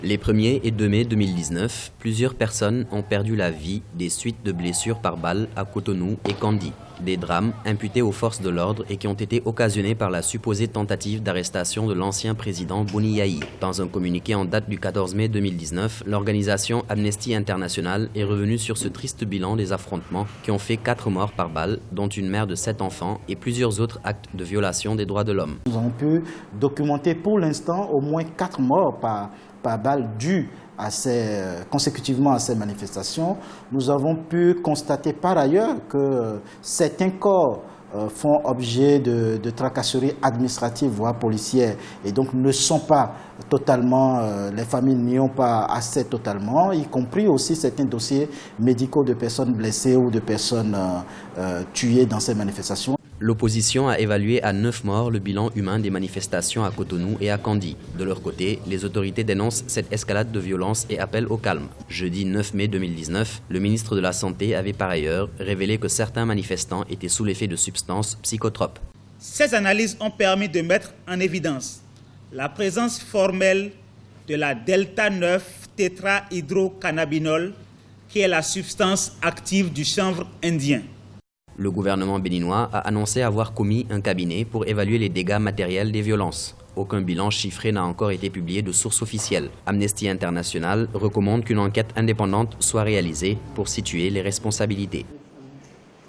Les 1er et 2 mai 2019, plusieurs personnes ont perdu la vie des suites de blessures par balle à Cotonou et Kandy. Des drames imputés aux forces de l'ordre et qui ont été occasionnés par la supposée tentative d'arrestation de l'ancien président Boni Yayi. Dans un communiqué en date du 14 mai 2019, l'organisation Amnesty International est revenue sur ce triste bilan des affrontements qui ont fait 4 morts par balle, dont une mère de 7 enfants et plusieurs autres actes de violation des droits de l'homme. Nous avons pu documenter pour l'instant au moins 4 morts par balle dues consécutivement à ces manifestations. Nous avons pu constater par ailleurs que certains corps font objet de tracasseries administratives, voire policières, et donc ne sont pas totalement, les familles n'y ont pas accès totalement, y compris aussi certains dossiers médicaux de personnes blessées ou de personnes tuées dans ces manifestations. L'opposition a évalué à 9 morts le bilan humain des manifestations à Cotonou et à Kandy. De leur côté, les autorités dénoncent cette escalade de violence et appellent au calme. Jeudi 9 mai 2019, le ministre de la Santé avait par ailleurs révélé que certains manifestants étaient sous l'effet de substances psychotropes. Ces analyses ont permis de mettre en évidence la présence formelle de la delta-9 tétrahydrocannabinol, qui est la substance active du chanvre indien. Le gouvernement béninois a annoncé avoir commis un cabinet pour évaluer les dégâts matériels des violences. Aucun bilan chiffré n'a encore été publié de source officielle. Amnesty International recommande qu'une enquête indépendante soit réalisée pour situer les responsabilités.